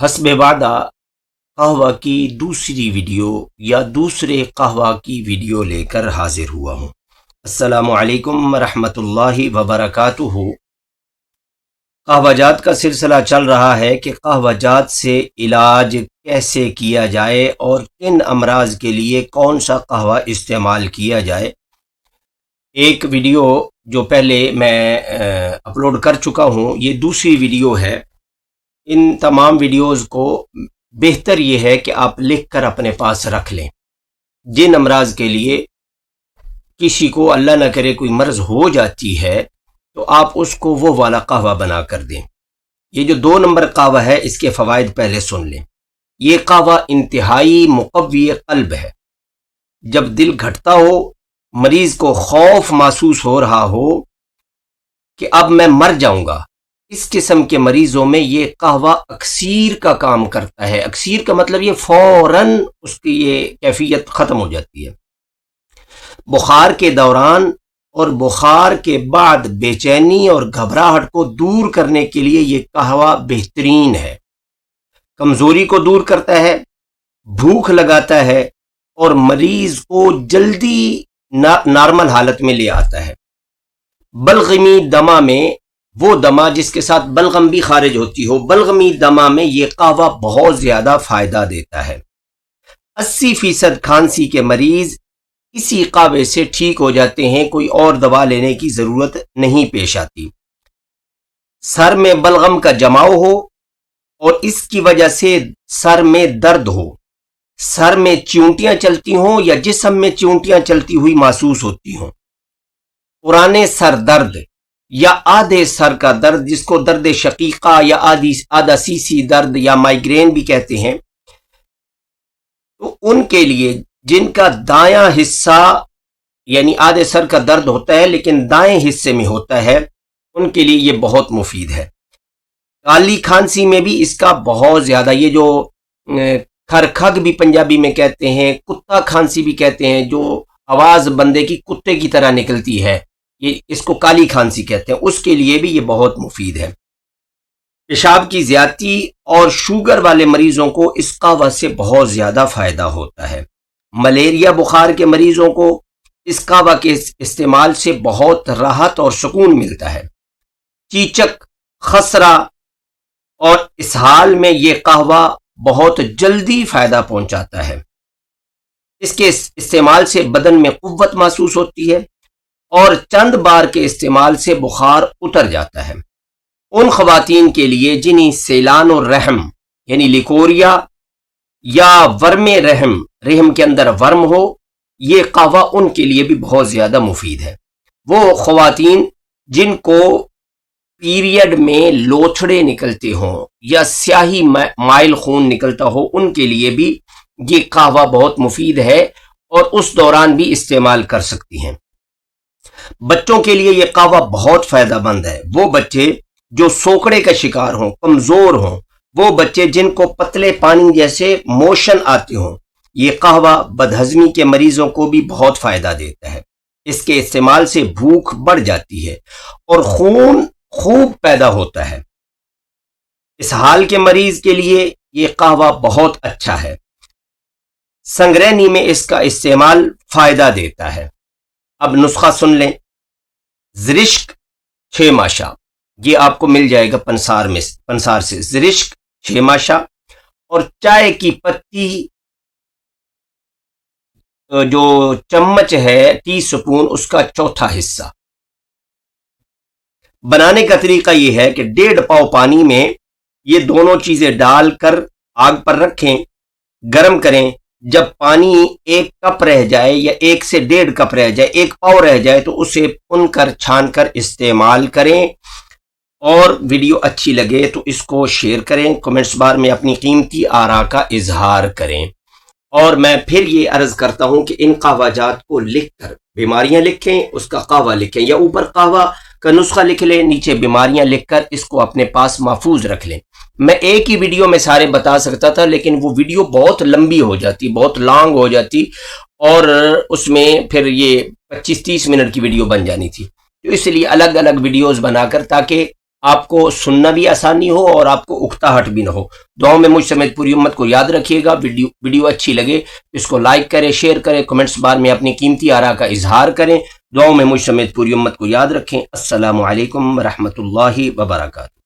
हस्ब वादा कहवा की दूसरी वीडियो या दूसरे कहवा की वीडियो लेकर हाजिर हुआ हूँ। अस्सलामु अलैकुम रहमतुल्लाहि व बरकातुहू। कहवाजात का सिलसिला चल रहा है कि कहवाजात से इलाज कैसे किया जाए और किन अमराज के लिए कौन सा कहवा इस्तेमाल किया जाए। एक वीडियो जो पहले मैं अपलोड कर चुका हूँ, ये दूसरी वीडियो है। इन तमाम वीडियोज़ को बेहतर ये है कि आप लिख कर अपने पास रख लें। जिन अमराज के लिए किसी को अल्लाह न करे कोई मर्ज़ हो जाती है तो आप उसको वो वाला कहवा बना कर दें। ये जो 2 नंबर कहवा है, इसके फ़वाइद पहले सुन लें। ये कहवा इंतहाई मुक़व्वी क़ल्ब है। जब दिल घटता हो, मरीज़ को खौफ महसूस हो रहा हो कि अब मैं मर जाऊंगा, इस किस्म के मरीजों में ये कहवा अक्सीर का काम करता है। अक्सीर का मतलब ये फौरन उसकी ये कैफियत ख़त्म हो जाती है। बुखार के दौरान और बुखार के बाद बेचैनी और घबराहट को दूर करने के लिए ये कहवा बेहतरीन है। कमज़ोरी को दूर करता है, भूख लगाता है और मरीज को जल्दी नॉर्मल हालत में ले आता है। बलगमी दमा में, वो दमा जिसके साथ बलगम भी खारिज होती हो, बलगमी दमा में ये कहवा बहुत ज़्यादा फ़ायदा देता है। 80% खांसी के मरीज़ इसी कहवे से ठीक हो जाते हैं, कोई और दवा लेने की ज़रूरत नहीं पेश आती। सर में बलगम का जमाव हो और इसकी वजह से सर में दर्द हो, सर में चींटियाँ चलती हों या जिस्म में चींटियाँ चलती हुई महसूस होती हों, पुराने सर दर्द या आधे सर का दर्द जिसको दर्द शकीका या आधा सीसी दर्द या माइग्रेन भी कहते हैं, तो उनके लिए जिनका दायां हिस्सा यानी आधे सर का दर्द होता है लेकिन दाएं हिस्से में होता है, उनके लिए ये बहुत मुफीद है। काली खांसी में भी इसका बहुत ज़्यादा, ये जो खरखग भी पंजाबी में कहते हैं, कुत्ता खांसी भी कहते हैं, जो आवाज़ बंदे की कुत्ते की तरह निकलती है, ये इसको काली खांसी कहते हैं, उसके लिए भी ये बहुत मुफीद है। पेशाब की ज़्यादती और शुगर वाले मरीज़ों को इस कहवा से बहुत ज़्यादा फ़ायदा होता है। मलेरिया बुखार के मरीज़ों को इस कहवा के इस्तेमाल से बहुत राहत और सुकून मिलता है। चीचक, खसरा और इसहाल में ये कहवा बहुत जल्दी फ़ायदा पहुंचाता है। इसके इस्तेमाल से बदन में कुव्वत महसूस होती है और चंद बार के इस्तेमाल से बुखार उतर जाता है। उन ख़वातीन के लिए जिन्हें सैलान और रहम यानी लिकोरिया या वर्म रहम, रहम के अंदर वर्म हो, ये कहवा उनके लिए भी बहुत ज़्यादा मुफीद है। वो ख़वातीन जिनको पीरियड में लोथड़े निकलते हों या स्याही माइल खून निकलता हो, उनके लिए भी ये कहवा बहुत मुफीद है और उस दौरान भी इस्तेमाल कर सकती हैं। बच्चों के लिए ये कहवा बहुत फ़ायदेमंद है। वो बच्चे जो सोकड़े का शिकार हों, कमज़ोर हों, वो बच्चे जिनको पतले पानी जैसे मोशन आते हों, ये कहवा बदहज़मी के मरीज़ों को भी बहुत फ़ायदा देता है। इसके इस्तेमाल से भूख बढ़ जाती है और खून खूब पैदा होता है। इसहाल के मरीज़ के लिए ये कहवा बहुत अच्छा है। संगरैनी में इसका इस्तेमाल फ़ायदा देता है। अब नुस्खा सुन लें। ज़रिश्क 6 माशा, ये आपको मिल जाएगा पंसार से। ज़रिश्क 6 माशा और चाय की पत्ती जो चम्मच है, टीस्पून, उसका चौथा हिस्सा। बनाने का तरीका ये है कि 1.5 पाव पानी में ये दोनों चीज़ें डालकर आग पर रखें, गर्म करें। जब पानी 1 कप रह जाए या 1 से 1.5 कप रह जाए, 1 पाव रह जाए, तो उसे पुनकर छानकर इस्तेमाल करें। और वीडियो अच्छी लगे तो इसको शेयर करें, कमेंट्स बार में अपनी कीमती आरा का इजहार करें। और मैं फिर ये अर्ज़ करता हूँ कि इन कहवाजात को लिखकर, बीमारियाँ लिखें, उसका कहवा लिखें, या ऊपर कहवा का नुस्खा लिख लें, नीचे बीमारियाँ लिखकर इसको अपने पास महफूज रख लें। मैं एक ही वीडियो में सारे बता सकता था, लेकिन वो वीडियो बहुत लंबी हो जाती, बहुत लॉन्ग हो जाती, और उसमें फिर ये 25-30 मिनट की वीडियो बन जानी थी। तो इसलिए अलग अलग वीडियोज़ बनाकर, ताकि آپ کو سننا بھی آسانی ہو اور آپ کو اکتاہٹ بھی نہ ہو۔ دعاؤں میں مجھ سمیت پوری امت کو یاد رکھیے گا۔ ویڈیو اچھی لگے اس کو لائک کریں، شیئر کریں، کمنٹس بار میں اپنی قیمتی آراء کا اظہار کریں۔ دعاؤں میں مجھ سمیت پوری امت کو یاد رکھیں۔ السلام علیکم ورحمۃ اللہ وبرکاتہ۔